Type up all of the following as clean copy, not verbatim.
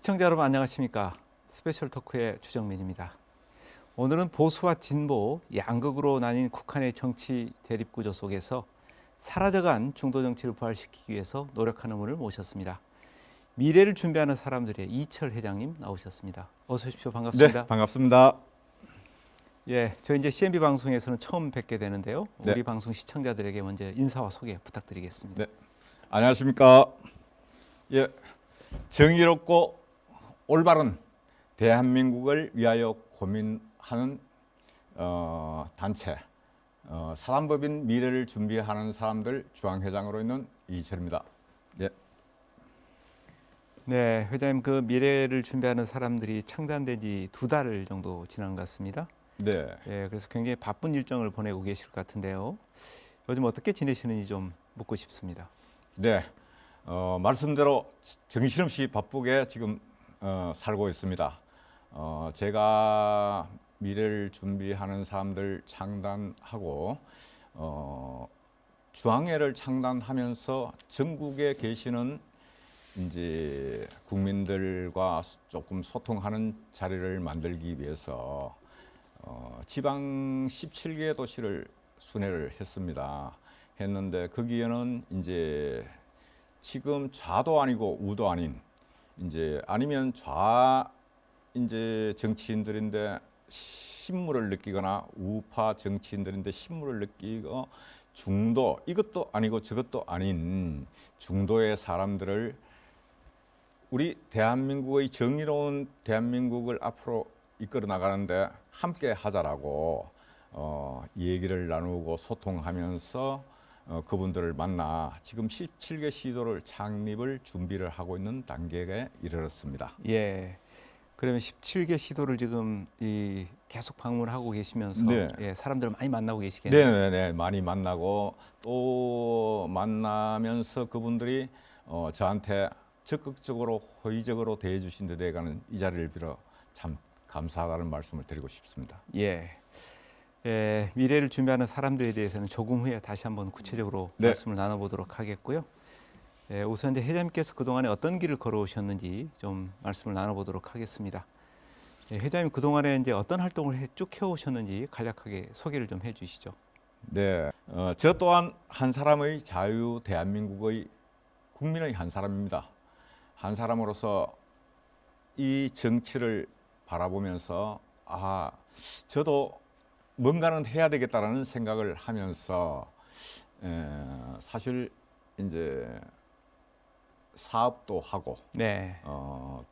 시청자 여러분 안녕하십니까? 스페셜 토크의 주정민입니다. 오늘은 보수와 진보 양극으로 나뉜 국한의 정치 대립 구조 속에서 사라져간 중도 정치를 부활시키기 위해서 노력하는 분을 모셨습니다. 미래를 준비하는 사람들의 이철 회장님 나오셨습니다. 어서 오십시오. 반갑습니다. 네, 반갑습니다. 예, 저 이제 CNB 방송에서는 처음 뵙게 되는데요. 우리 네. 방송 시청자들에게 먼저 인사와 소개 부탁드리겠습니다. 네, 안녕하십니까? 예, 정의롭고 올바른 대한민국을 위하여 고민하는 단체 사단법인 미래를 준비하는 사람들 중앙회장으로 있는 이철입니다. 네. 네, 회장님 그 미래를 준비하는 사람들이 창단된 지 2달 정도 지난 것 같습니다. 네. 예, 그래서 굉장히 바쁜 일정을 보내고 계실 것 같은데요. 요즘 어떻게 지내시는지 좀 묻고 싶습니다. 네. 말씀대로 정신없이 바쁘게 지금 살고 있습니다. 제가 미래를 준비하는 사람들 창단하고 중앙회를 창단하면서 전국에 계시는 이제 국민들과 조금 소통하는 자리를 만들기 위해서 지방 17개 도시를 순회를 했는데 거기에는 이제 지금 좌도 아니고 우도 아닌 이제 아니면 이제 정치인들인데 신물을 느끼거나 우파 정치인들인데 신물을 느끼고 중도 이것도 아니고 저것도 아닌 중도의 사람들을 우리 대한민국의 정의로운 대한민국을 앞으로 이끌어 나가는데 함께 하자라고 얘기를 나누고 소통하면서 그분들을 만나 지금 17개 시도를 창립을 준비를 하고 있는 단계에 이르렀습니다. 예. 그러면 17개 시도를 지금 계속 방문하고 계시면서 네. 예, 사람들을 많이 만나고 계시겠네요. 네네네, 많이 만나고 또 만나면서 그분들이 저한테 적극적으로 호의적으로 대해 주신 데 대해서는 이 자리를 빌어 참 감사하다는 말씀을 드리고 싶습니다. 예. 예, 미래를 준비하는 사람들에 대해서는 조금 후에 다시 한번 구체적으로 네. 말씀을 나눠보도록 하겠고요. 예, 우선 이제 회장님께서 그동안에 어떤 길을 걸어오셨는지 좀 말씀을 나눠보도록 하겠습니다. 예, 회장님 그동안에 이제 어떤 활동을 쭉 해오셨는지 간략하게 소개를 좀 해주시죠. 네, 저 또한 한 사람의 자유 대한민국의 국민의 한 사람입니다. 한 사람으로서 이 정치를 바라보면서 저도 뭔가는 해야 되겠다라는 생각을 하면서 사실 이제 사업도 하고 네.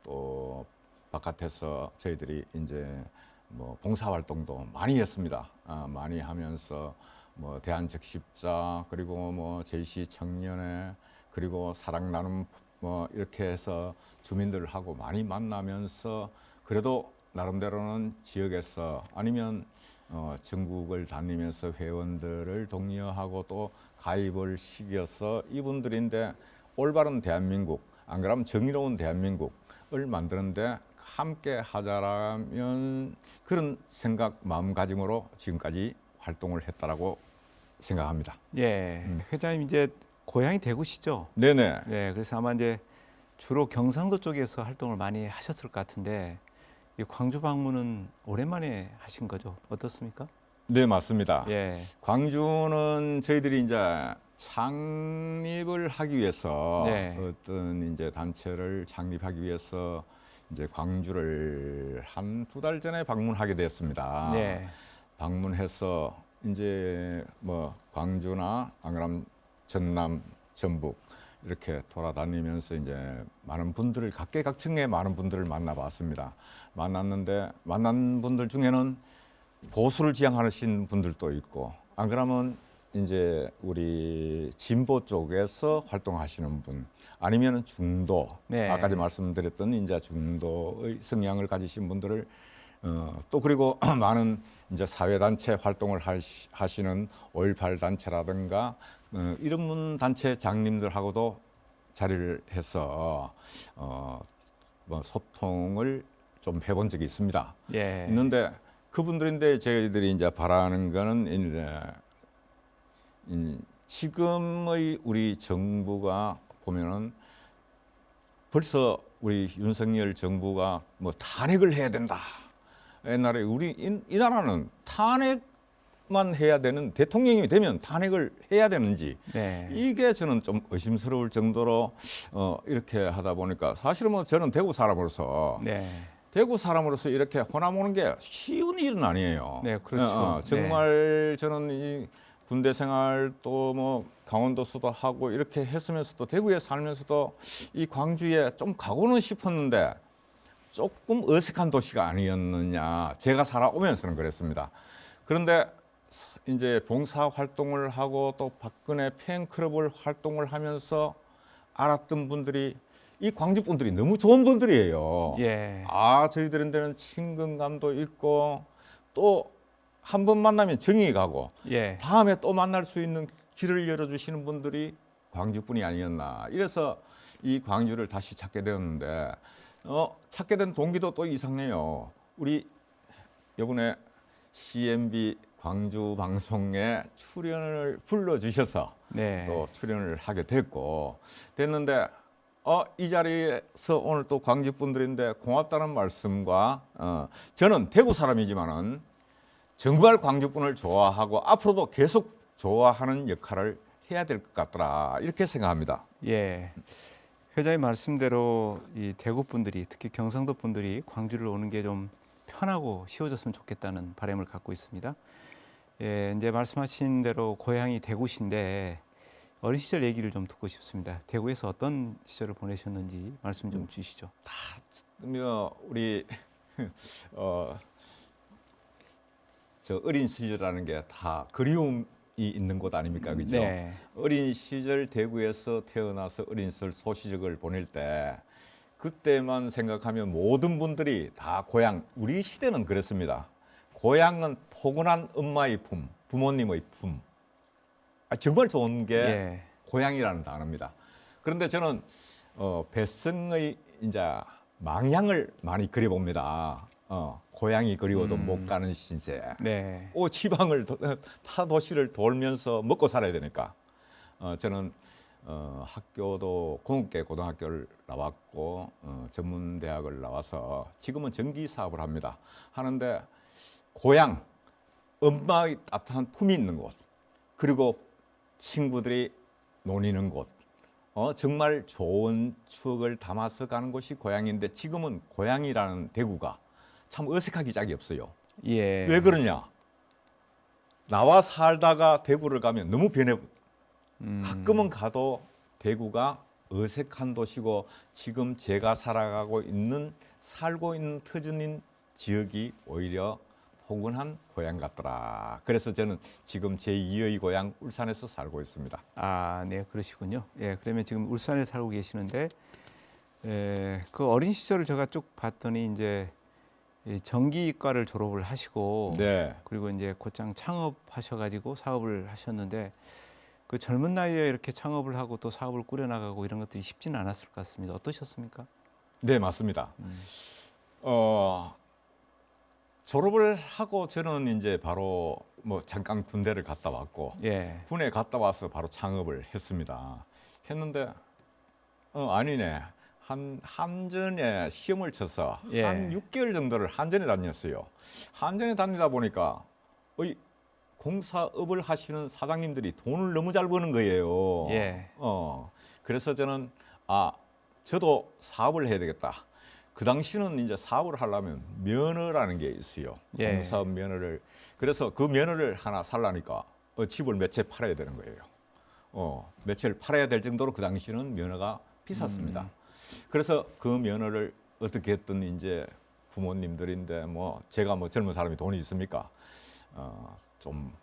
또 바깥에서 저희들이 이제 뭐 봉사 활동도 많이 했습니다. 많이 하면서 뭐 대한적십자 그리고 뭐 제시 청년회 그리고 사랑 나눔 뭐 이렇게 해서 주민들하고 많이 만나면서 그래도 나름대로는 지역에서 아니면 전국을 다니면서 회원들을 독려하고 또 가입을 시켜서 이분들인데 올바른 대한민국, 안 그러면 정의로운 대한민국을 만드는데 함께 하자라면 그런 생각, 마음가짐으로 지금까지 활동을 했다라고 생각합니다. 예, 회장님 이제 고향이 대구시죠? 네네. 네, 그래서 아마 이제 주로 경상도 쪽에서 활동을 많이 하셨을 것 같은데 이 광주 방문은 오랜만에 하신 거죠? 어떻습니까? 네, 맞습니다. 예, 광주는 저희들이 이제 창립을 하기 위해서 네. 어떤 이제 단체를 창립하기 위해서 이제 광주를 한 2달 전에 방문하게 됐습니다. 네, 방문해서 이제 뭐 광주나 안 그러면 전남, 전북 이렇게 돌아다니면서 이제 많은 분들을 각계각층의 많은 분들을 만나봤습니다. 만났는데 만난 분들 중에는 보수를 지향하신 분들도 있고 안 그러면 이제 우리 진보 쪽에서 활동하시는 분 아니면 중도 네. 아까 말씀드렸던 이제 중도의 성향을 가지신 분들을 또 그리고 많은 이제 사회단체 활동을 하시는 5.18 단체라든가 이런 분 단체 장님들하고도 자리를 해서 뭐 소통을 좀 해본 적이 있습니다. 예. 있는데 그분들인데 저희들이 이제 바라는 거는 지금의 우리 정부가 보면은 벌써 우리 윤석열 정부가 뭐 탄핵을 해야 된다. 옛날에 우리 이 나라는 탄핵만 해야 되는, 대통령이 되면 탄핵을 해야 되는지 네. 이게 저는 좀 의심스러울 정도로 이렇게 하다 보니까 사실은 뭐 저는 대구 사람으로서 네. 대구 사람으로서 이렇게 호남 오는 게 쉬운 일은 아니에요. 네, 그렇죠. 정말 저는 이 군대 생활 또 뭐 강원도 수도 하고 이렇게 했으면서도 대구에 살면서도 이 광주에 좀 가고는 싶었는데 조금 어색한 도시가 아니었느냐. 제가 살아오면서는 그랬습니다. 그런데 이제 봉사 활동을 하고 또 박근혜 팬클럽을 활동을 하면서 알았던 분들이 이 광주 분들이 너무 좋은 분들이에요. 예. 저희들한테는 친근감도 있고 또 한 번 만나면 정이 가고 예. 다음에 또 만날 수 있는 길을 열어주시는 분들이 광주뿐이 아니었나. 이래서 이 광주를 다시 찾게 되었는데 찾게 된 동기도 또 이상해요. 우리 이번에 CMB 광주 방송에 출연을 불러주셔서 네. 또 출연을 하게 됐는데 이 자리에서 오늘 또 광주 분들인데 고맙다는 말씀과 저는 대구 사람이지만은 정말 광주 분을 좋아하고 앞으로도 계속 좋아하는 역할을 해야 될 것 같더라 이렇게 생각합니다. 예. 회장님 말씀대로 이 대구 분들이 특히 경상도 분들이 광주를 오는 게 좀 편하고 쉬워졌으면 좋겠다는 바람을 갖고 있습니다. 예, 이제 말씀하신 대로 고향이 대구신데 어린 시절 얘기를 좀 듣고 싶습니다. 대구에서 어떤 시절을 보내셨는지 말씀 좀 주시죠. 우리 저 어린 시절이라는 게 다 그리움이 있는 곳 아닙니까, 그죠? 네. 어린 시절 대구에서 태어나서 어린 시절 소시적을 보낼 때 그때만 생각하면 모든 분들이 다 고향, 우리 시대는 그랬습니다. 고향은 포근한 엄마의 품, 부모님의 품. 정말 좋은 게 예. 고향이라는 단어입니다. 그런데 저는 배성의 이제 망향을 많이 그려봅니다. 고향이 그리워도 못 가는 신세. 네. 지방을 타 도시를 돌면서 먹고 살아야 되니까 저는 학교도 공업계 고등학교를 나왔고 전문대학을 나와서 지금은 전기 사업을 합니다. 하는데 고향, 엄마의 따뜻한 품이 있는 곳, 그리고 친구들이 노니는 곳, 정말 좋은 추억을 담아서 가는 곳이 고향인데 지금은 고향이라는 대구가 참 어색하기 짝이 없어요. 예. 왜 그러냐? 나와 살다가 대구를 가면 너무 변해. 가끔은 가도 대구가 어색한 도시고 지금 제가 살고 있는 터전인 지역이 오히려 포근한 고향 같더라. 그래서 저는 지금 제2의 고향 울산에서 살고 있습니다. 네, 그러시군요. 예, 그러면 지금 울산에 살고 계시는데 그 어린 시절을 제가 쭉 봤더니 이제 이 전기과를 졸업을 하시고 네. 그리고 이제 곧장 창업하셔가지고 사업을 하셨는데 그 젊은 나이에 이렇게 창업을 하고 또 사업을 꾸려나가고 이런 것들이 쉽지는 않았을 것 같습니다. 어떠셨습니까? 네, 맞습니다. 졸업을 하고 저는 이제 바로 뭐 잠깐 군대를 갔다 왔고 예. 군에 갔다 와서 바로 창업을 했습니다. 했는데 아니네. 한전에 시험을 쳐서 예. 한 6개월 정도를 한전에 다녔어요. 한전에 다니다 보니까 공사업을 하시는 사장님들이 돈을 너무 잘 버는 거예요. 예. 그래서 저는 저도 사업을 해야 되겠다. 그 당시는 이제 사업을 하려면 면허라는 게 있어요. 예. 공사업 면허를. 그래서 그 면허를 하나 살라니까 집을 몇 채 팔아야 되는 거예요. 몇 채를 팔아야 될 정도로 그 당시는 면허가 비쌌습니다. 그래서 그 면허를 어떻게 했든 이제 부모님들인데 뭐 제가 뭐 젊은 사람이 돈이 있습니까? 좀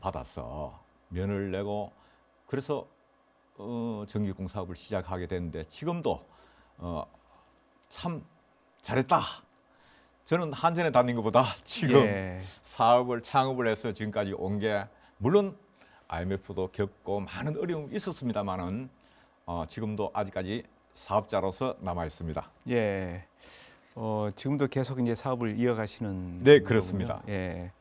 받아서 면허를 내고 그래서 전기공 사업을 시작하게 됐는데 지금도 참 잘했다. 저는 한전에 다닌 것보다 지금 예. 사업을 창업을 해서 지금까지 온 게 물론 IMF도 겪고 많은 어려움이 있었습니다만은 지금도 아직까지 사업자로서 남아 있습니다. 예. 지금도 계속 이제 사업을 이어가시는 네, 거군요. 그렇습니다. 예.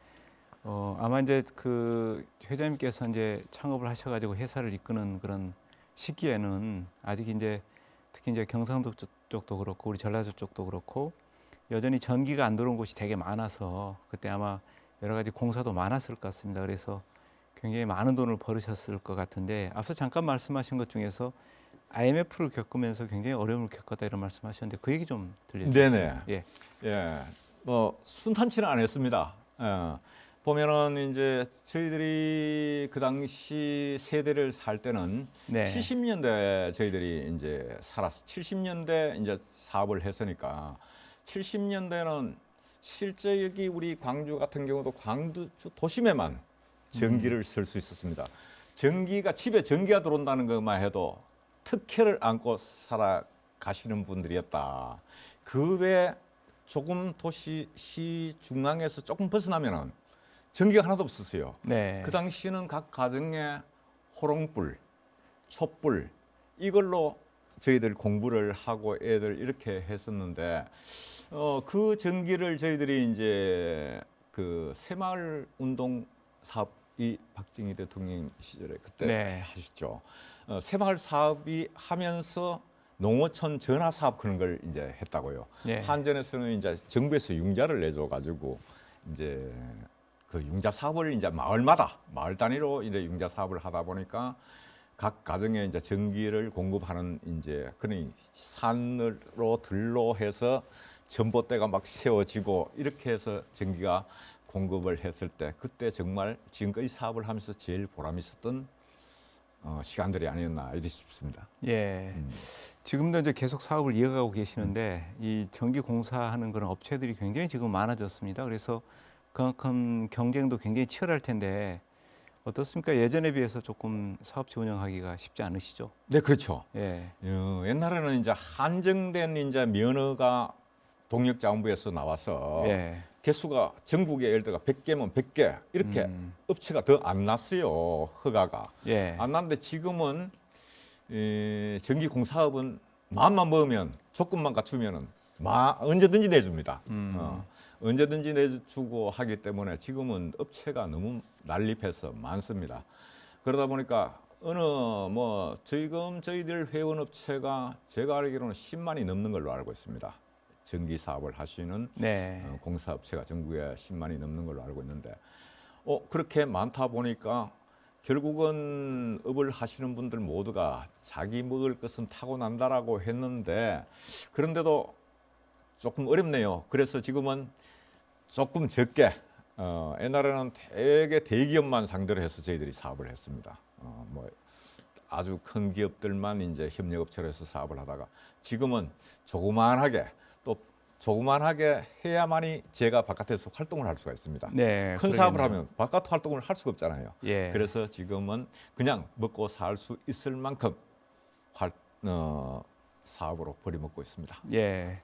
아마 이제 그 회장님께서 이제 창업을 하셔가지고 회사를 이끄는 그런 시기에는 아직 이제 특히 이제 경상도 쪽도 그렇고 우리 전라도 쪽도 그렇고 여전히 전기가 안 들어온 곳이 되게 많아서 그때 아마 여러 가지 공사도 많았을 것 같습니다. 그래서 굉장히 많은 돈을 벌으셨을 것 같은데 앞서 잠깐 말씀하신 것 중에서 IMF를 겪으면서 굉장히 어려움을 겪었다 이런 말씀하셨는데 그 얘기 좀 들려주세요. 네네. 예. 예, 뭐 순탄치는 않았습니다. 보면은 이제 저희들이 그 당시 세대를 살 때는 네. 70년대 저희들이 이제 살았어. 70년대 이제 사업을 했으니까 70년대는 실제 여기 우리 광주 같은 경우도 광주 도심에만 전기를 쓸 수 있었습니다. 전기가 집에 전기가 들어온다는 것만 해도 특혜를 안고 살아가시는 분들이었다. 그 외에 조금 도시 시 중앙에서 조금 벗어나면은 전기가 하나도 없었어요. 네. 그 당시에는 각 가정에 호롱불, 촛불 이걸로 저희들 공부를 하고 애들 이렇게 했었는데 그 전기를 저희들이 이제 그 새마을 운동 사업이 박정희 대통령 시절에 그때 네. 하셨죠. 새마을 사업이 하면서 농어촌 전화 사업 그런 걸 이제 했다고요. 네. 한전에서는 이제 정부에서 융자를 내줘 가지고 이제 그 융자 사업을 이제 마을마다 마을 단위로 이제 융자 사업을 하다 보니까 각 가정에 이제 전기를 공급하는 이제 그런 산으로 들로 해서 전봇대가 막 세워지고 이렇게 해서 전기가 공급을 했을 때 그때 정말 지금까지 사업을 하면서 제일 보람 있었던 시간들이 아니었나 이렇게 싶습니다. 예. 지금도 이제 계속 사업을 이어가고 계시는데 이 전기 공사하는 그런 업체들이 굉장히 지금 많아졌습니다. 그래서 그만큼 경쟁도 굉장히 치열할 텐데 어떻습니까? 예전에 비해서 조금 사업체 운영하기가 쉽지 않으시죠? 네, 그렇죠. 예. 옛날에는 이제 한정된 이제 면허가 동력자원부에서 나와서 예. 개수가 전국에 예를 들어 100개면 100개 이렇게 업체가 더 안 났어요. 허가가. 예. 안 났는데 지금은 전기 공사업은 마음만 먹으면 조건만 갖추면은 언제든지 내줍니다. 언제든지 내주고 하기 때문에 지금은 업체가 너무 난립해서 많습니다. 그러다 보니까 어느 뭐 지금 저희들 회원 업체가 제가 알기로는 10만이 넘는 걸로 알고 있습니다. 전기 사업을 하시는 네. 공사 업체가 전국에 10만이 넘는 걸로 알고 있는데 그렇게 많다 보니까 결국은 업을 하시는 분들 모두가 자기 먹을 것은 타고난다라고 했는데 그런데도 조금 어렵네요. 그래서 지금은 조금 적게 옛날에는 되게 대기업만 상대로 해서 저희들이 사업을 했습니다. 뭐 아주 큰 기업들만 이제 협력업체로 해서 사업을 하다가 지금은 조그만하게 또 조그만하게 해야만이 제가 바깥에서 활동을 할 수가 있습니다. 네. 큰 그러겠네요. 사업을 하면 바깥 활동을 할 수가 없잖아요. 예. 그래서 지금은 그냥 먹고 살 수 있을 만큼 사업으로 버리먹고 있습니다. 예.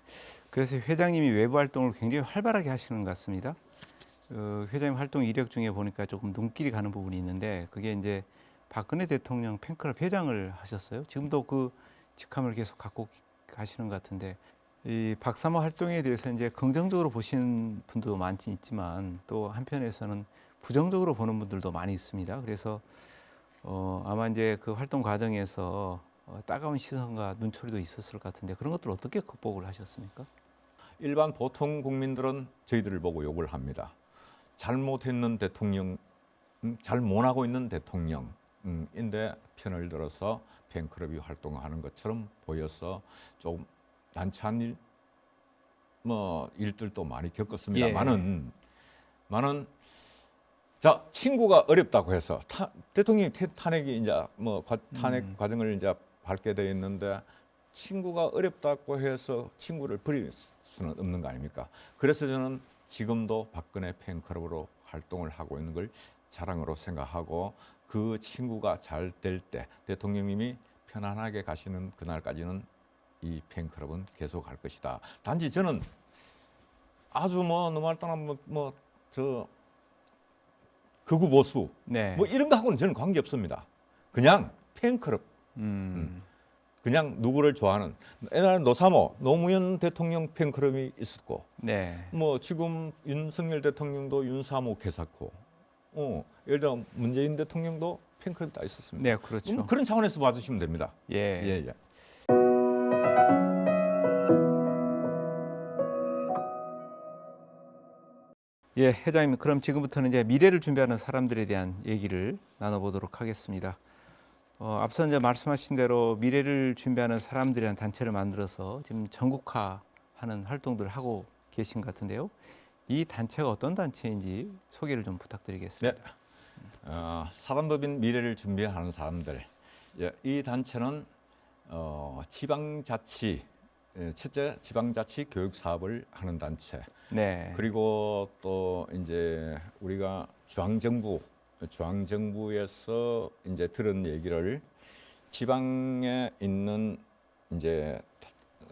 그래서 회장님이 외부 활동을 굉장히 활발하게 하시는 것 같습니다. 회장님 활동 이력 중에 보니까 조금 눈길이 가는 부분이 있는데 그게 이제 박근혜 대통령 팬클럽 회장을 하셨어요. 지금도 그 직함을 계속 갖고 가시는 것 같은데 이 박사모 활동에 대해서 이제 긍정적으로 보시는 분도 많지 있지만 또 한편에서는 부정적으로 보는 분들도 많이 있습니다. 그래서 아마 이제 그 활동 과정에서 따가운 시선과 눈초리도 있었을 것 같은데 그런 것들 어떻게 극복을 하셨습니까? 일반 보통 국민들은 저희들을 보고 욕을 합니다. 잘못했는 대통령, 잘 못하고 있는 대통령인데 편을 들어서 팬클럽이 활동하는 것처럼 보여서 좀 난처한 일, 일들도 많이 겪었습니다만은 자 친구가 어렵다고 해서 대통령 탄핵이 이제 탄핵 과정을 이제 밟게 돼 있는데 친구가 어렵다고 해서 친구를 버릴 수는 없는 거 아닙니까? 그래서 저는 지금도 박근혜 팬클럽으로 활동을 하고 있는 걸 자랑으로 생각하고 그 친구가 잘 될 때 대통령님이 편안하게 가시는 그날까지는 이 팬클럽은 계속 할 것이다. 단지 저는 아주 너말 따나 저 극우 보수 네. 이런 거하고는 저는 관계 없습니다. 그냥 팬클럽. 그냥 누구를 좋아하는 옛날에 노무현 대통령 팬클럽이 있었고 네. 지금 윤석열 대통령도 윤사모 개사코 예를 들어 문재인 대통령도 팬클럽이 다 있었습니다. 네, 그렇죠. 그런 차원에서 봐주시면 됩니다. 예. 예. 예, 회장님, 그럼 지금부터는 이제 미래를 준비하는 사람들에 대한 얘기를 나눠보도록 하겠습니다. 앞서 이제 말씀하신 대로 미래를 준비하는 사람들이란 단체를 만들어서 지금 전국화하는 활동들을 하고 계신 것 같은데요. 이 단체가 어떤 단체인지 소개를 좀 부탁드리겠습니다. 네. 사단법인 미래를 준비하는 사람들. 예, 이 단체는 지방자치, 첫째 지방자치 교육 사업을 하는 단체. 네. 그리고 또 이제 우리가 중앙정부에서 이제 들은 얘기를 지방에 있는 이제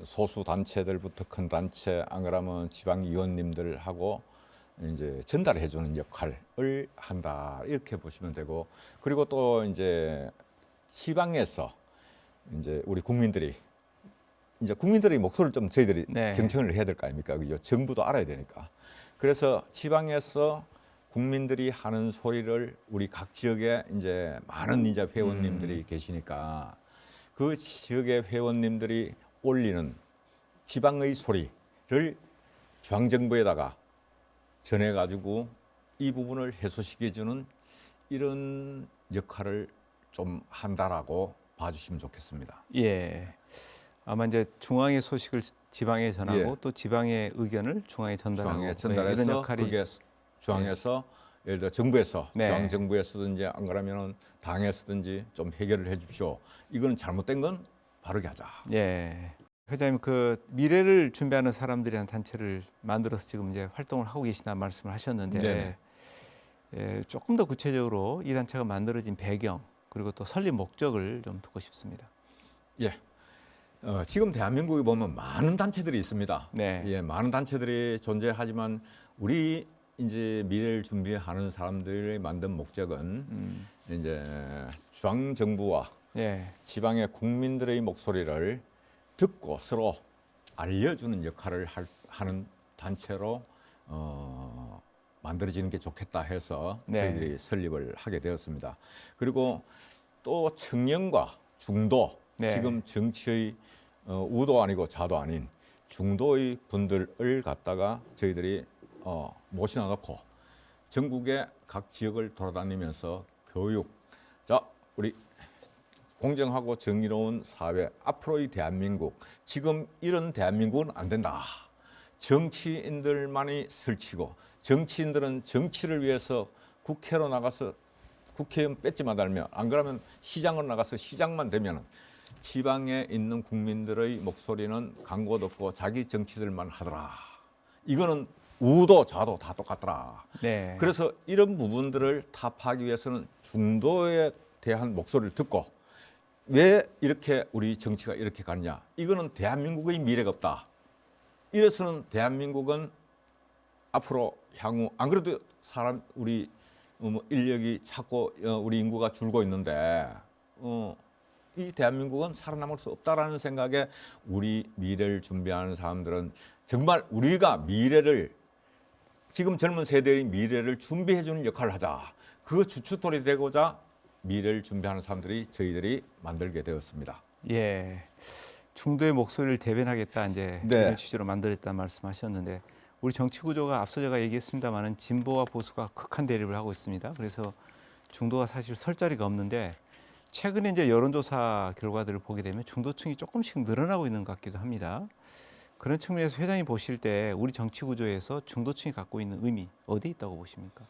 소수 단체들부터 큰 단체, 안 그러면 지방 위원님들하고 이제 전달해 주는 역할을 한다, 이렇게 보시면 되고, 그리고 또 이제 지방에서 이제 우리 국민들이 목소리를 좀 저희들이 네. 경청을 해야 될 거 아닙니까? 그죠? 정부도 알아야 되니까. 그래서 지방에서 국민들이 하는 소리를 우리 각 지역에 이제 많은 이제 회원님들이 계시니까 그 지역의 회원님들이 올리는 지방의 소리를 중앙정부에다가 전해가지고 이 부분을 해소시켜주는 이런 역할을 좀 한다라고 봐주시면 좋겠습니다. 예. 아마 이제 중앙의 소식을 지방에 전하고 예. 또 지방의 의견을 중앙에 전달하고 중앙에 이런 전달해서 역할이 그게 중앙에서 예를 들어 정부에서 네. 중앙 정부에서든지 안 그러면은 당에서든지 좀 해결을 해줍시오. 이거는 잘못된 건 바르게 하자. 예. 회장님, 그 미래를 준비하는 사람들이란 단체를 만들어서 지금 이제 활동을 하고 계시다는 말씀을 하셨는데 네네. 예, 조금 더 구체적으로 이 단체가 만들어진 배경 그리고 또 설립 목적을 좀 듣고 싶습니다. 예. 지금 대한민국에 보면 많은 단체들이 있습니다. 네. 예, 많은 단체들이 존재하지만 우리 이제 미래를 준비하는 사람들이 만든 목적은 이제 중앙 정부와 예. 지방의 국민들의 목소리를 듣고 서로 알려주는 역할을 하는 단체로 만들어지는 게 좋겠다 해서 네. 저희들이 설립을 하게 되었습니다. 그리고 또 청년과 중도, 네. 지금 정치의 우도 아니고 좌도 아닌 중도의 분들을 갖다가 저희들이 모시나 놓고 전국의 각 지역을 돌아다니면서 교육, 자, 우리 공정하고 정의로운 사회, 앞으로의 대한민국, 지금 이런 대한민국은 안 된다. 정치인들만이 설치고 정치인들은 정치를 위해서 국회로 나가서 국회의원 뺏지만 달면, 안 그러면 시장으로 나가서 시장만 되면 지방에 있는 국민들의 목소리는 광고도 없고 자기 정치들만 하더라. 이거는 우도 좌도 다 똑같더라. 네. 그래서 이런 부분들을 타파하기 위해서는 중도에 대한 목소리를 듣고 왜 이렇게 우리 정치가 이렇게 가느냐. 이거는 대한민국의 미래가 없다. 이래서는 대한민국은 앞으로 향후, 안 그래도 우리 인력이 자꾸 우리 인구가 줄고 있는데 이 대한민국은 살아남을 수 없다라는 생각에 우리 미래를 준비하는 사람들은 정말 우리가 미래를, 지금 젊은 세대의 미래를 준비해 주는 역할을 하자. 그 주춧돌이 되고자 미래를 준비하는 사람들이 저희들이 만들게 되었습니다. 예. 중도의 목소리를 대변하겠다 이제 네. 이런 취지로 만들었다 말씀하셨는데 우리 정치 구조가 앞서 제가 얘기했습니다만은 진보와 보수가 극한 대립을 하고 있습니다. 그래서 중도가 사실 설 자리가 없는데 최근에 이제 여론조사 결과들을 보게 되면 중도층이 조금씩 늘어나고 있는 것 같기도 합니다. 그런 측면에서 회장님 보실 때 우리 정치 구조에서 중도층이 갖고 있는 의미 어디에 있다고 보십니까?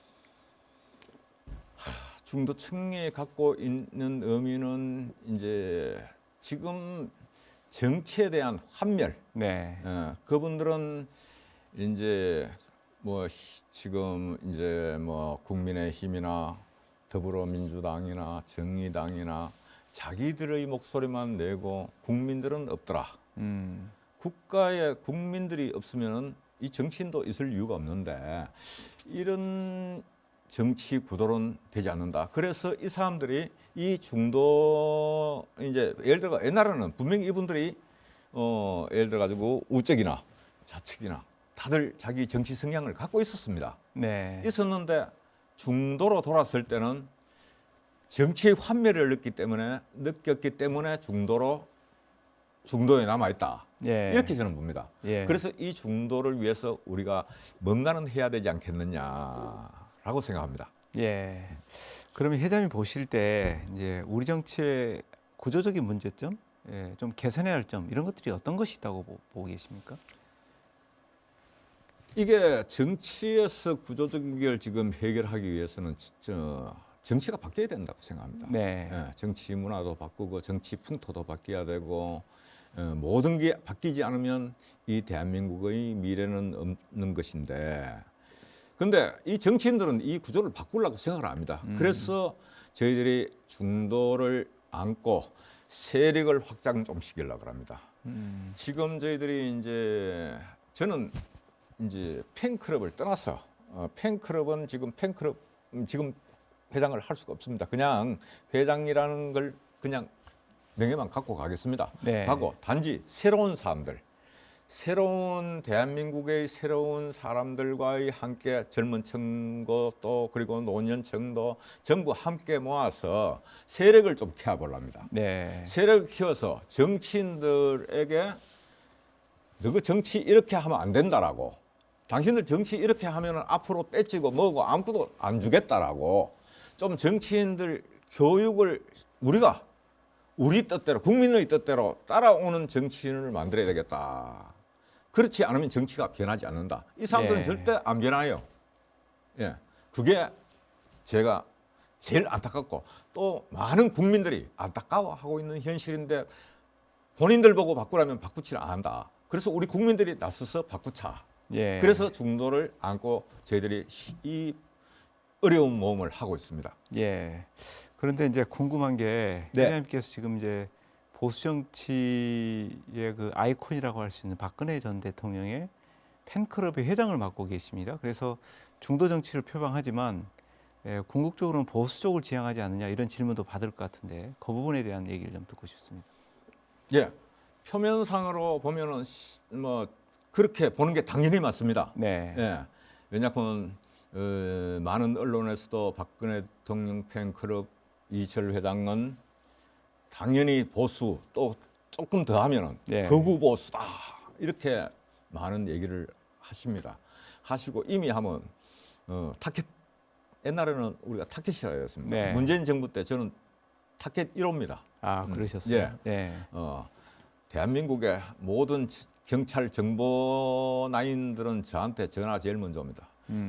중도층이 갖고 있는 의미는 이제 지금 정치에 대한 환멸. 네. 그분들은 이제 지금 이제 국민의힘이나 더불어민주당이나 정의당이나 자기들의 목소리만 내고 국민들은 없더라. 국가에 국민들이 없으면은 이 정치인도 있을 이유가 없는데 이런 정치 구도는 되지 않는다. 그래서 이 사람들이 이 중도 이제 예를 들어 옛날에는 분명히 이분들이 예를 들어 가지고 우측이나 좌측이나 다들 자기 정치 성향을 갖고 있었습니다. 네. 있었는데 중도로 돌아설 때는 정치의 환멸을 느꼈기 때문에 중도로 중도에 남아 있다. 예. 이렇게 저는 봅니다. 예. 그래서 이 중도를 위해서 우리가 뭔가는 해야 되지 않겠느냐라고 생각합니다. 예. 그러면 회장님 보실 때 이제 우리 정치의 구조적인 문제점, 예, 좀 개선해야 할 점 이런 것들이 어떤 것이 있다고 보고 계십니까? 이게 정치에서 구조적인 걸 지금 해결하기 위해서는 진짜 정치가 바뀌어야 된다고 생각합니다. 네. 예, 정치 문화도 바꾸고 정치 풍토도 바뀌어야 되고 모든 게 바뀌지 않으면 이 대한민국의 미래는 없는 것인데 근데 이 정치인들은 이 구조를 바꾸려고 생각을 합니다. 그래서 저희들이 중도를 안고 세력을 확장 좀 시키려고 합니다. 지금 저희들이 이제 저는 이제 팬클럽을 떠나서 팬클럽은 지금 지금 회장을 할 수가 없습니다. 그냥 회장이라는 걸 그냥 명예만 갖고 가겠습니다. 네. 하고 단지 새로운 사람들, 새로운 대한민국의 새로운 사람들과의 함께 젊은 층도 또 그리고 노년층도 전부 함께 모아서 세력을 좀 키워보랍니다. 네. 세력을 키워서 정치인들에게 너그 정치 이렇게 하면 안 된다라고 당신들 정치 이렇게 하면 앞으로 뺏지고 뭐고 아무것도 안 주겠다라고 좀 정치인들 교육을 우리가 우리 뜻대로 국민의 뜻대로 따라오는 정치인을 만들어야 되겠다. 그렇지 않으면 정치가 변하지 않는다. 이 사람들은 예. 절대 안 변해요. 예, 그게 제가 제일 안타깝고 또 많은 국민들이 안타까워하고 있는 현실인데 본인들 보고 바꾸라면 바꾸지를 않는다. 그래서 우리 국민들이 나서서 바꾸자. 예. 그래서 중도를 안고 저희들이 이 어려운 모험을 하고 있습니다. 예. 그런데 이제 궁금한 게 네. 회장님께서 지금 이제 보수 정치의 그 아이콘이라고 할 수 있는 박근혜 전 대통령의 팬클럽의 회장을 맡고 계십니다. 그래서 중도 정치를 표방하지만 궁극적으로는 보수 쪽을 지향하지 않느냐 이런 질문도 받을 것 같은데 그 부분에 대한 얘기를 좀 듣고 싶습니다. 예, 표면상으로 보면은 뭐 그렇게 보는 게 당연히 맞습니다. 네. 예, 왜냐하면 많은 언론에서도 박근혜 대통령 팬클럽 이철 회장은 당연히 보수 또 조금 더 하면은 네. 극우 보수다 이렇게 많은 얘기를 하십니다. 하시고 이미 하면 타켓 옛날에는 우리가 타켓이라였습니다. 네. 문재인 정부 때 저는 타켓 1호입니다. 아, 그러셨어요. 예. 네. 대한민국의 모든 경찰 정보나인들은 저한테 전화 제일 먼저 옵니다.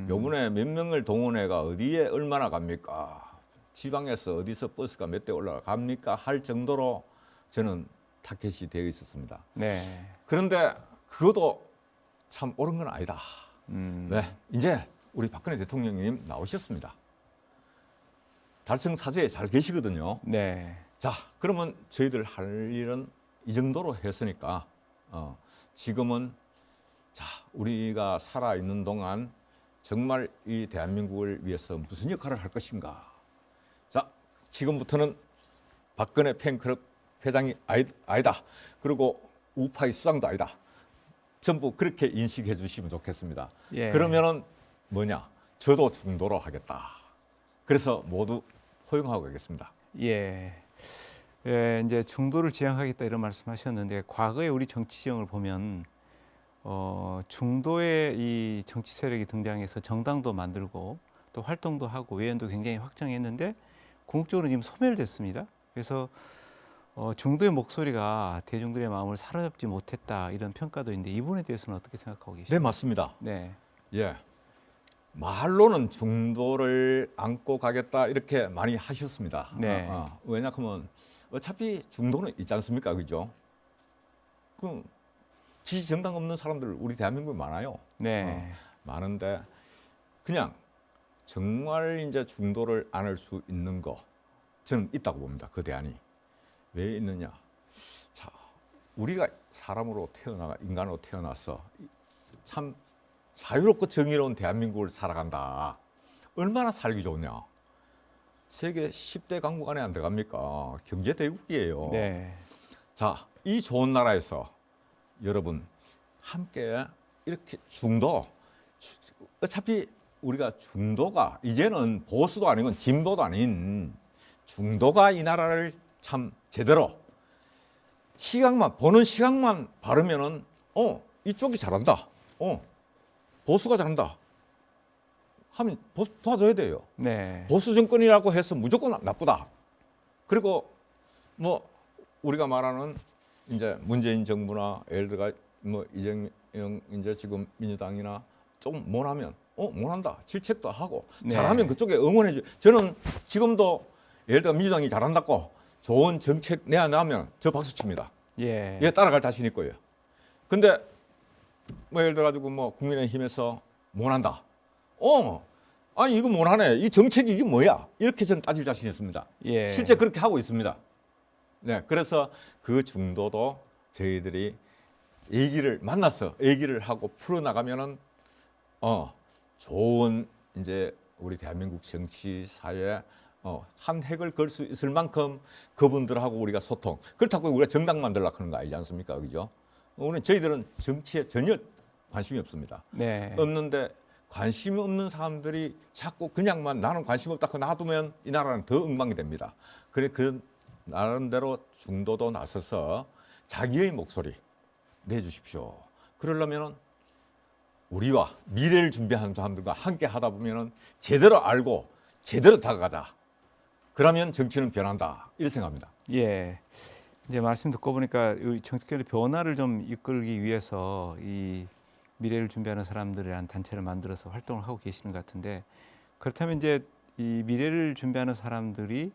요번에 몇 명을 동원해가 어디에 얼마나 갑니까? 지방에서 어디서 버스가 몇 대 올라갑니까? 할 정도로 저는 타켓이 되어 있었습니다. 네. 그런데 그것도 참 옳은 건 아니다. 네, 이제 우리 박근혜 대통령님 나오셨습니다. 달성사저에 잘 계시거든요. 네. 자, 그러면 저희들 할 일은 이 정도로 했으니까 지금은 자 우리가 살아 있는 동안 정말 이 대한민국을 위해서 무슨 역할을 할 것인가. 자, 지금부터는 박근혜 팬클럽 회장이 아니다. 그리고 우파의 수장도 아니다. 전부 그렇게 인식해 주시면 좋겠습니다. 예. 그러면은 뭐냐? 저도 중도로 하겠다. 그래서 모두 포용하고 가겠습니다. 예. 예, 이제 중도를 지향하겠다 이런 말씀하셨는데 과거에 우리 정치 지형을 보면 중도의 이 정치 세력이 등장해서 정당도 만들고 또 활동도 하고 외연도 굉장히 확장했는데 궁극적으로 지금 소멸됐습니다. 그래서 중도의 목소리가 대중들의 마음을 사로잡지 못했다 이런 평가도 있는데 이 부분에 대해서는 어떻게 생각하고 계십니까? 네, 맞습니다. 네. 예. 말로는 중도를 안고 가겠다 이렇게 많이 하셨습니다. 네. 왜냐하면 어차피 중도는 있지 않습니까, 그죠? 그 지지 정당 없는 사람들 우리 대한민국에 많아요. 네. 많은데 그냥 정말 이제 중도를 안을 수 있는 거 저는 있다고 봅니다. 그 대안이 왜 있느냐? 자, 우리가 사람으로 인간으로 태어나서 참 자유롭고 정의로운 대한민국을 살아간다. 얼마나 살기 좋냐? 세계 10대 강국 안에 안 들어갑니까? 경제 대국이에요. 네. 자, 이 좋은 나라에서 여러분 함께 이렇게 중도 어차피 우리가 중도가 이제는 보수도 아니고 진보도 아닌 중도가 이 나라를 참 제대로 시각만 보는 시각만 바르면은 이쪽이 잘한다. 보수가 잘한다. 하면 도와줘야 돼요. 네. 보수 정권이라고 해서 무조건 나쁘다. 그리고 뭐 우리가 말하는 이제 문재인 정부나 예를 들어 뭐 이재명 이제 지금 민주당이나 좀 못하면 못한다. 질책도 하고 네. 잘하면 그쪽에 응원해 줘. 저는 지금도 예를 들어 민주당이 잘한다고 좋은 정책 내놔면 저 박수 칩니다. 예. 예, 따라갈 자신 있고요. 근데 뭐 예를 들어 가지고 뭐 국민의힘에서 못한다. 아니 이거 못하네. 이 정책이 이게 뭐야? 이렇게 저는 따질 자신이 있습니다. 예. 실제 그렇게 하고 있습니다. 네, 그래서 그 중도도 저희들이 만나서 얘기를 하고 풀어나가면은 좋은 이제 우리 대한민국 정치 사회에 한 획을 걸 수 있을 만큼 그분들하고 우리가 소통. 그렇다고 우리가 정당 만들려고 하는 거 아니지 않습니까? 그죠? 우리는 저희들은 정치에 전혀 관심이 없습니다. 네. 없는데 관심이 없는 사람들이 자꾸 그냥만 나는 관심 없다고 놔두면 이 나라는 더 엉망이 됩니다. 그래 그 나름대로 중도도 나서서 자기의 목소리 내주십시오. 그러려면은 우리와 미래를 준비하는 사람들과 함께 하다 보면은 제대로 알고 제대로 다가가자. 그러면 정치는 변한다. 이렇게 생각합니다. 예. 이제 말씀 듣고 보니까 이 정치권의 변화를 좀 이끌기 위해서 이 미래를 준비하는 사람들이라는 단체를 만들어서 활동을 하고 계시는 것 같은데, 그렇다면 이제 이 미래를 준비하는 사람들이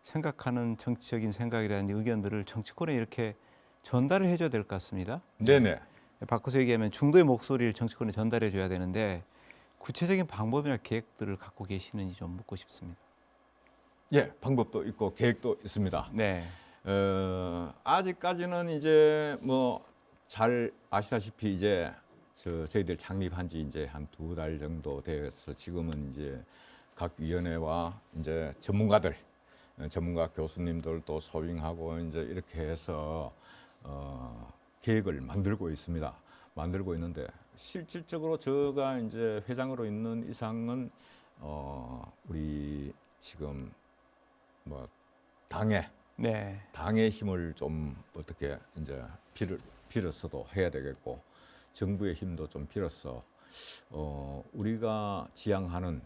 생각하는 정치적인 생각이라는 의견들을 정치권에 이렇게 전달을 해줘야 될 것 같습니다. 네네. 바꿔서 얘기하면 중도의 목소리를 정치권에 전달해 줘야 되는데, 구체적인 방법이나 계획들을 갖고 계시는지 좀 묻고 싶습니다. 예, 방법도 있고 계획도 있습니다. 네. 아직까지는 이제 뭐 잘 아시다시피 이제 저희들 창립한 지 이제 한 2달 정도 돼서 지금은 이제 각 위원회와 이제 전문가 교수님들도 소빙하고 이제 이렇게 해서 계획을 만들고 있습니다. 만들고 있는데 실질적으로 제가 이제 회장으로 있는 이상은 우리 지금 뭐 당의 힘을 좀 어떻게 이제 빌어서도 해야 되겠고 정부의 힘도 좀 빌어서 우리가 지향하는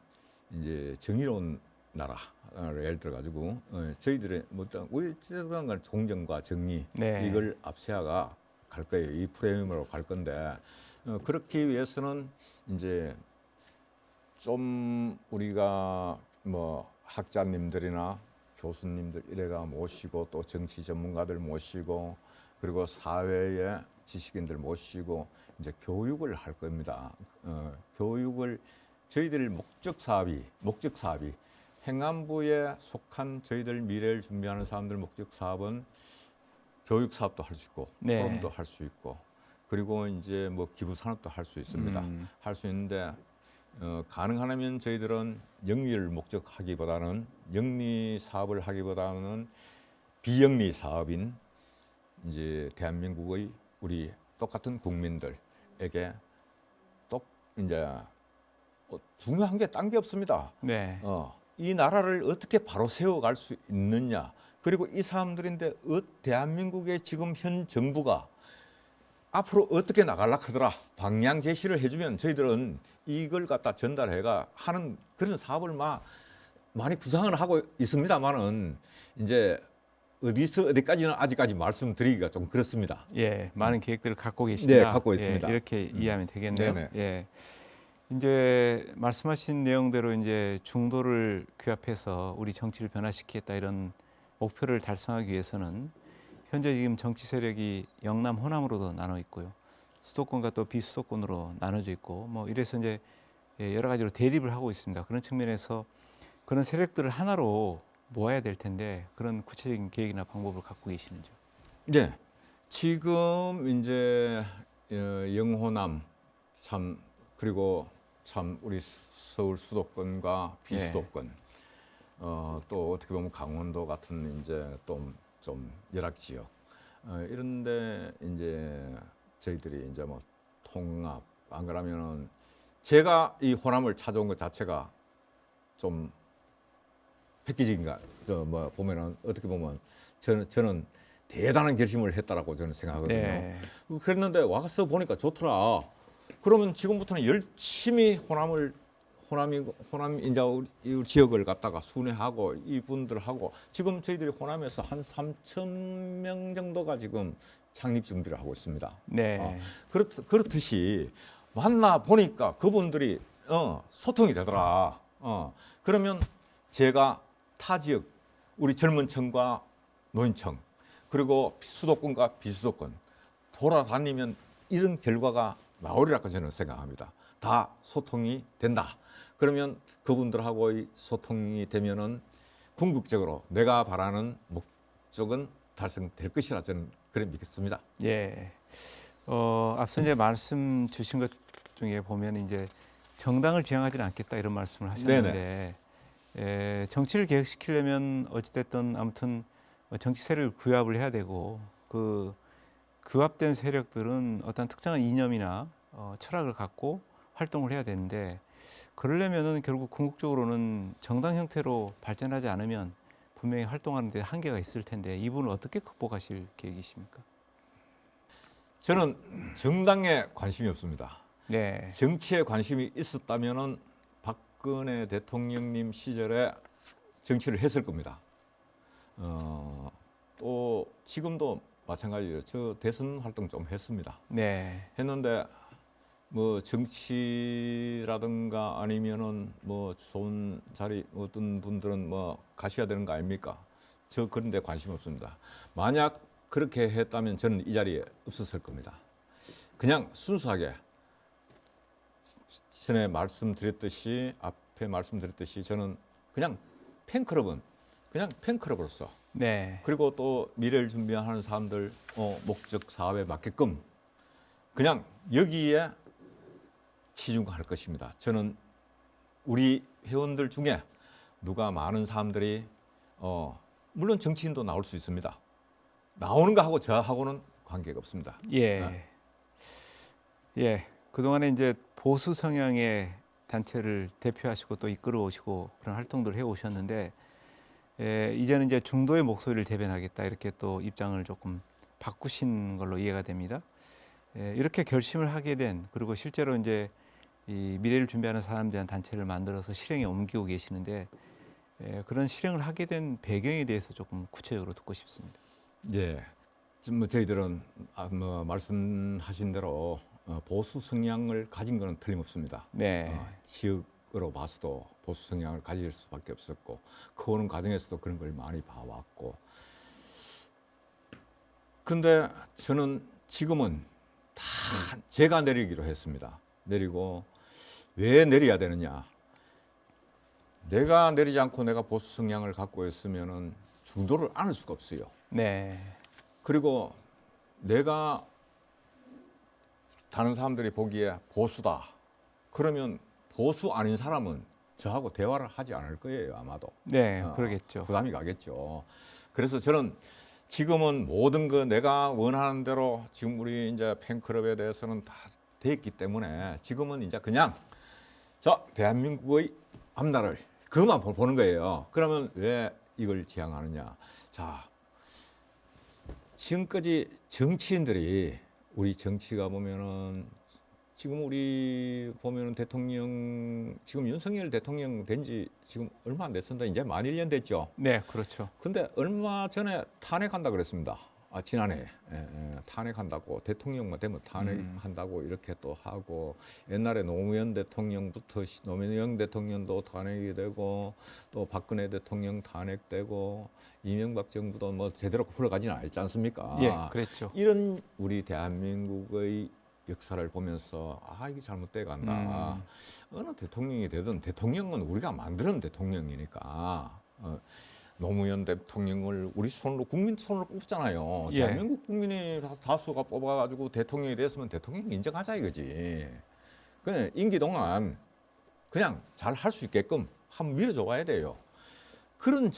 이제 정의로운 나라 예를 들어 가지고 저희들의 뭐 우리 지향하는 공정과 정의 네. 이걸 앞세워가 갈 거예요. 이 프레임으로 갈 건데 그렇기 위해서는 이제 좀 우리가 뭐 학자님들이나 교수님들 이래가 모시고 또 정치 전문가들 모시고 그리고 사회의 지식인들 모시고 이제 교육을 할 겁니다. 교육을 저희들 목적 사업이 행안부에 속한 저희들 미래를 준비하는 사람들 목적 사업은 교육 사업도 할 수 있고 네. 포럼도 할 수 있고 그리고 이제 뭐 기부 산업도 할 수 있습니다. 할 수 있는데 가능하면 저희들은 영리를 목적하기보다는 영리 사업을 하기보다는 비영리 사업인 이제 대한민국의 우리 똑같은 국민들에게 또 이제 중요한 게 딴 게 없습니다. 네. 이 나라를 어떻게 바로 세워갈 수 있느냐. 그리고 이 사람들인데 대한민국의 지금 현 정부가 앞으로 어떻게 나가려고 하더라 방향 제시를 해주면 저희들은 이걸 갖다 전달해가 하는 그런 사업을 많이 구상을 하고 있습니다만은 이제 어디서 어디까지는 아직까지 말씀드리기가 좀 그렇습니다. 예, 많은 계획들을 갖고 계시다. 네, 갖고 있습니다. 예, 이렇게 이해하면 되겠네요. 네네. 예. 이제 말씀하신 내용대로 이제 중도를 규합해서 우리 정치를 변화시키겠다 이런 목표를 달성하기 위해서는 현재 지금 정치 세력이 영남, 호남으로도 나눠 있고요. 수도권과 또 비수도권으로 나눠져 있고 뭐 이래서 이제 여러 가지로 대립을 하고 있습니다. 그런 측면에서 그런 세력들을 하나로 모아야 될 텐데 그런 구체적인 계획이나 방법을 갖고 계시는지요? 네, 지금 이제 영호남 참 그리고 참 우리 서울 수도권과 비수도권 또 어떻게 보면 강원도 같은 이제 좀 열악 지역 이런데 이제 저희들이 이제 뭐 통합 안 그러면은 제가 이 호남을 찾아온 것 자체가 좀 획기적인가 저 뭐 보면은 어떻게 보면 저는 대단한 결심을 했다라고 저는 생각하거든요. 네. 그랬는데 와서 보니까 좋더라. 그러면 지금부터는 열심히 호남 인자 우리 지역을 갖다가 순회하고 이분들하고 지금 저희들이 호남에서 한 3천 명 정도가 지금 창립 준비를 하고 있습니다. 네. 그렇듯이 만나 보니까 그분들이 소통이 되더라. 그러면 제가 타 지역 우리 젊은 층과 노인층 그리고 수도권과 비수도권 돌아다니면 이런 결과가 나오리라고 저는 생각합니다. 다 소통이 된다. 그러면 그분들하고의 소통이 되면은 궁극적으로 내가 바라는 목적은 달성될 것이라 저는 그래 믿겠습니다. 예. 앞서 이제 말씀 주신 것 중에 보면 이제 정당을 지향하지는 않겠다 이런 말씀을 하셨는데 정치를 개혁시키려면 어찌됐든 아무튼 정치 세력을 규합을 해야 되고 그 규합된 세력들은 어떤 특정한 이념이나 철학을 갖고 활동을 해야 되는데 그러려면은 결국 궁극적으로는 정당 형태로 발전하지 않으면 분명히 활동하는 데 한계가 있을 텐데 이 부분을 어떻게 극복하실 계획이십니까? 저는 정당에 관심이 없습니다. 네. 정치에 관심이 있었다면은 박근혜 대통령님 시절에 정치를 했을 겁니다. 또 지금도 마찬가지예요. 저 대선 활동 좀 했습니다. 네. 했는데 뭐 정치라든가 아니면은 뭐 좋은 자리 어떤 분들은 뭐 가셔야 되는 거 아닙니까? 저 그런 데 관심 없습니다. 만약 그렇게 했다면 저는 이 자리에 없었을 겁니다. 그냥 순수하게 전에 말씀드렸듯이 앞에 말씀드렸듯이 저는 그냥 팬클럽은 그냥 팬클럽으로서 네. 그리고 또 미래를 준비하는 사람들 목적 사업에 맞게끔 그냥 여기에 치중할 것입니다. 저는 우리 회원들 중에 누가 많은 사람들이 물론 정치인도 나올 수 있습니다. 나오는 거하고 저하고는 관계가 없습니다. 예. 네. 예. 그동안에 이제 보수 성향의 단체를 대표하시고 또 이끌어 오시고 그런 활동들을 해 오셨는데 이제는 이제 중도의 목소리를 대변하겠다 이렇게 또 입장을 조금 바꾸신 걸로 이해가 됩니다. 이렇게 결심을 하게 된 그리고 실제로 이제 이 미래를 준비하는 사람들에 대한 단체를 만들어서 실행에 옮기고 계시는데 그런 실행을 하게 된 배경에 대해서 조금 구체적으로 듣고 싶습니다. 예. 지금 뭐 저희들은 뭐 말씀하신 대로 보수 성향을 가진 것은 틀림없습니다. 네. 지역으로 봐서도 보수 성향을 가질 수밖에 없었고 크오는 과정에서도 그런 걸 많이 봐왔고 근데 저는 지금은 다 제가 내리기로 했습니다. 내리고 왜 내려야 되느냐? 내가 내리지 않고 내가 보수 성향을 갖고 있으면은 중도를 안을 수가 없어요. 네. 그리고 내가 다른 사람들이 보기에 보수다. 그러면 보수 아닌 사람은 저하고 대화를 하지 않을 거예요, 아마도. 네, 그러겠죠. 부담이 가겠죠. 그래서 저는 지금은 모든 거 내가 원하는 대로 지금 우리 이제 팬클럽에 대해서는 다 돼 있기 때문에 지금은 이제 그냥 대한민국의 앞날을 그것만 보는 거예요. 그러면 왜 이걸 지향하느냐? 자, 지금까지 정치인들이 우리 정치가 보면은 지금 우리 보면은 대통령 지금 윤석열 대통령 된 지 지금 얼마 안 됐습니다. 이제 만 1년 됐죠. 네, 그렇죠. 근데 얼마 전에 탄핵한다 그랬습니다. 지난해 탄핵한다고 대통령만 되면 탄핵한다고 이렇게 또 하고 옛날에 노무현 대통령부터 노무현 대통령도 탄핵이 되고 또 박근혜 대통령 탄핵되고 이명박 정부도 뭐 제대로 풀어가지는 않지 않습니까? 예, 그랬죠. 이런 우리 대한민국의 역사를 보면서 이게 잘못돼 간다. 어느 대통령이 되든 대통령은 우리가 만드는 대통령이니까 노무현 대통령을 우리 손으로 국민 손으로 뽑잖아요. 예. 대한민국 국민이 다수가 뽑아가지고 대통령이 됐으면 대통령 인정하자 이거지. 그냥 임기 동안 그냥 잘 할 수 있게끔 한번 밀어줘야 돼요. 그런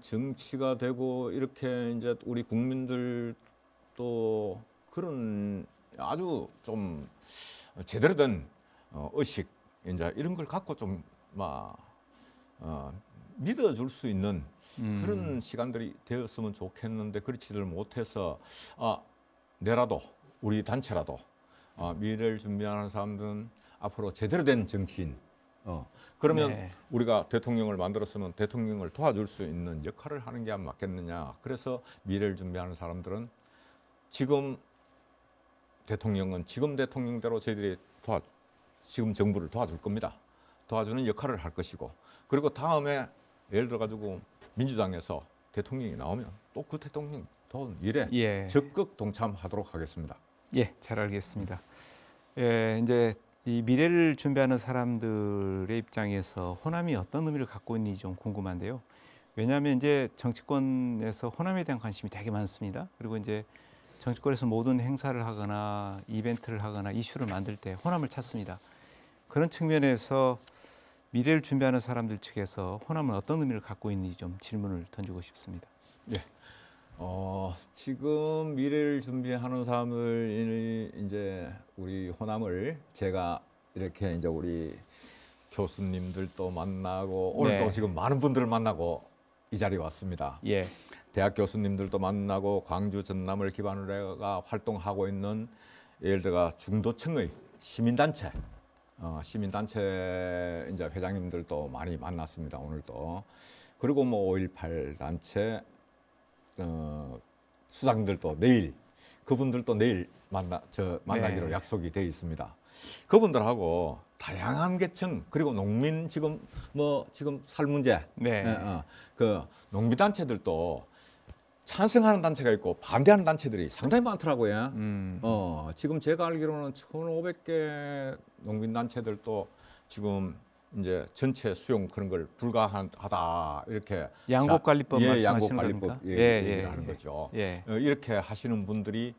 정치가 되고 이렇게 이제 우리 국민들 또 그런 아주 좀 제대로 된 의식 이제 이런 걸 갖고 좀 믿어줄 수 있는 그런 시간들이 되었으면 좋겠는데 그렇지를 못해서 내라도 우리 단체라도 미래를 준비하는 사람들은 앞으로 제대로 된 정치인 그러면 네. 우리가 대통령을 만들었으면 대통령을 도와줄 수 있는 역할을 하는 게 안 맞겠느냐. 그래서 미래를 준비하는 사람들은 지금 대통령은 지금 대통령대로 저희들이 지금 정부를 도와줄 겁니다. 도와주는 역할을 할 것이고 그리고 다음에 예를 들어 가지고 민주당에서 대통령이 나오면 또 그 대통령 도운 일에 예. 적극 동참하도록 하겠습니다. 예, 잘 알겠습니다. 예, 이제 이 미래를 준비하는 사람들의 입장에서 호남이 어떤 의미를 갖고 있는지 좀 궁금한데요. 왜냐하면 이제 정치권에서 호남에 대한 관심이 되게 많습니다. 그리고 이제 정치권에서 모든 행사를 하거나 이벤트를 하거나 이슈를 만들 때 호남을 찾습니다. 그런 측면에서 미래를 준비하는 사람들 측에서 호남은 어떤 의미를 갖고 있는지 좀 질문을 던지고 싶습니다. 예. 지금 미래를 준비하는 사람들 이제 우리 호남을 제가 이렇게 이제 우리 교수님들도 만나고 오늘 또 네. 지금 많은 분들을 만나고 이 자리에 왔습니다. 예, 대학 교수님들도 만나고 광주 전남을 기반으로 해가 활동하고 있는 예를 들어 중도층의 시민단체 시민단체 이제 회장님들도 많이 만났습니다. 오늘도 그리고 뭐 5.18 단체 수장들도 내일 그분들도 내일 만나기로 네. 약속이 되어 있습니다. 그분들하고 다양한 계층 그리고 농민 지금 살 문제 네. 그 농민 단체들도 찬성하는 단체가 있고 반대하는 단체들이 상당히 많더라고요. 지금 제가 알기로는 1,500개 농민 단체들도 지금 이제 전체 수용 그런 걸 불가하다 이렇게 양곡관리법 말씀하시는 양곡관리법 겁니까? 얘기를 하는 거죠. 예. 이렇게 하시는 분들이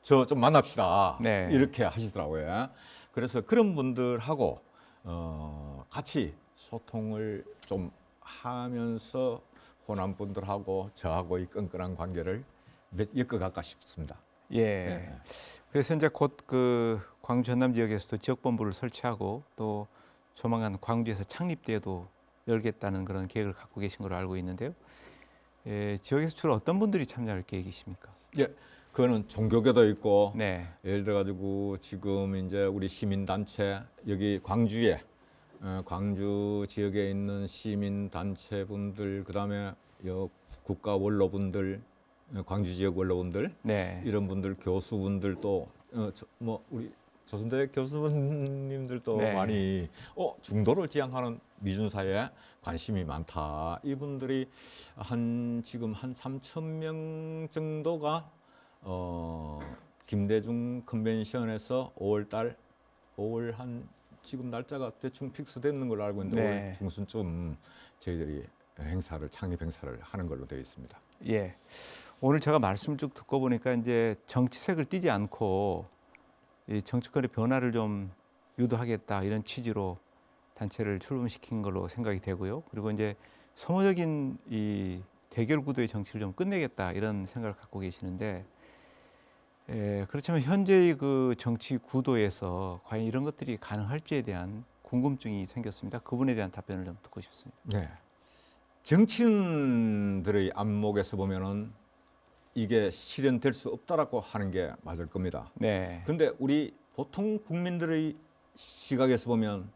저 좀 만납시다 네. 이렇게 하시더라고요. 그래서 그런 분들하고 같이 소통을 좀 하면서 호남 분들하고 저하고 이 끈끈한 관계를 엮어갈까 싶습니다. 예. 네. 그래서 이제 곧 그 광주 전남 지역에서도 지역본부를 설치하고 또 조만간 광주에서 창립대회도 열겠다는 그런 계획을 갖고 계신 걸로 알고 있는데요. 예, 지역에서 주로 어떤 분들이 참여할 계획이십니까? 예, 그거는 종교계도 있고 네. 예를 들어 가지고 지금 이제 우리 시민단체 여기 광주에 광주 지역에 있는 시민단체분들 그다음에 국가 원로분들 광주 지역 원로분들 네. 이런 분들 교수분들도 우리 조선대 교수님들도 네. 많이 중도를 지향하는 미준사에 관심이 많다. 이분들이 지금 한 3,000명 정도가 김대중 컨벤션에서 5월 지금 날짜가 대충 픽스되는 걸로 알고 있는데 네. 5월 중순쯤 저희들이 창립 행사를 하는 걸로 되어 있습니다. 예. 오늘 제가 말씀을 쭉 듣고 보니까 이제 정치색을 띠지 않고 이 정치권의 변화를 좀 유도하겠다 이런 취지로 단체를 출범시킨 걸로 생각이 되고요. 그리고 이제 소모적인 이 대결 구도의 정치를 좀 끝내겠다 이런 생각을 갖고 계시는데, 그렇지만 현재의 그 정치 구도에서 과연 이런 것들이 가능할지에 대한 궁금증이 생겼습니다. 그분에 대한 답변을 좀 듣고 싶습니다. 네. 정치인들의 안목에서 보면은 이게 실현될 수 없다라고 하는 게 맞을 겁니다. 네. 근데 우리 보통 국민들의 시각에서 보면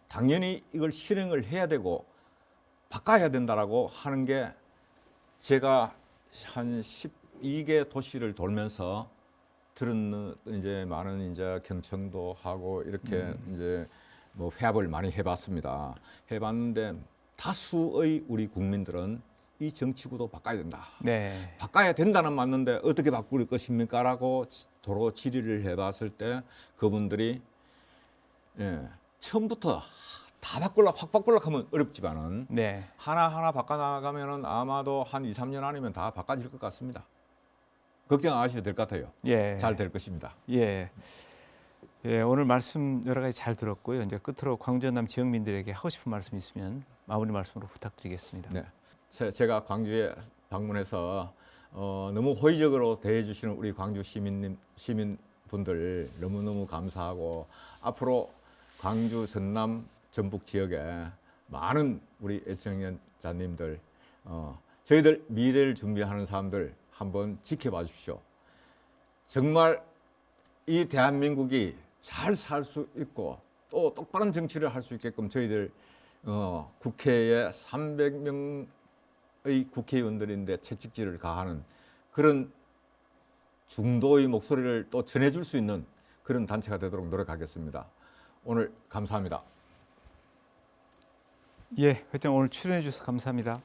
당연히 이걸 실행을 해야 되고 바꿔야 된다라고 하는 게 제가 한 12개 도시를 돌면서 들은 이제 많은 이제 경청도 하고 이렇게 이제 뭐 회합을 많이 해봤습니다. 해봤는데 다수의 우리 국민들은 이 정치구도 바꿔야 된다. 네. 바꿔야 된다는 맞는데 어떻게 바꿀 것입니까? 라고 도로 질의를 해봤을 때 그분들이 처음부터 다 확 바꾸려고 하면 어렵지만은 네. 하나하나 바꿔나가면은 아마도 한 2, 3년 아니면 다 바꿔질 것 같습니다. 걱정 안 하셔도 될 것 같아요. 예. 잘 될 것입니다. 예. 예, 오늘 말씀 여러 가지 잘 들었고요. 이제 끝으로 광주 전남 지역민들에게 하고 싶은 말씀 있으면 마무리 말씀으로 부탁드리겠습니다. 네. 제가 광주에 방문해서 너무 호의적으로 대해 주시는 우리 광주 시민분들 너무너무 감사하고 앞으로 광주 전남 전북 지역에 많은 우리 애청자 자님들, 저희들 미래를 준비하는 사람들 한번 지켜봐 주십시오. 정말 이 대한민국이 잘 살 수 있고 또 똑바른 정치를 할 수 있게끔 저희들 국회에 300명의 국회의원들인데 채찍질을 가하는 그런 중도의 목소리를 또 전해줄 수 있는 그런 단체가 되도록 노력하겠습니다. 오늘 감사합니다. 예, 회장 오늘 출연해 주셔서 감사합니다.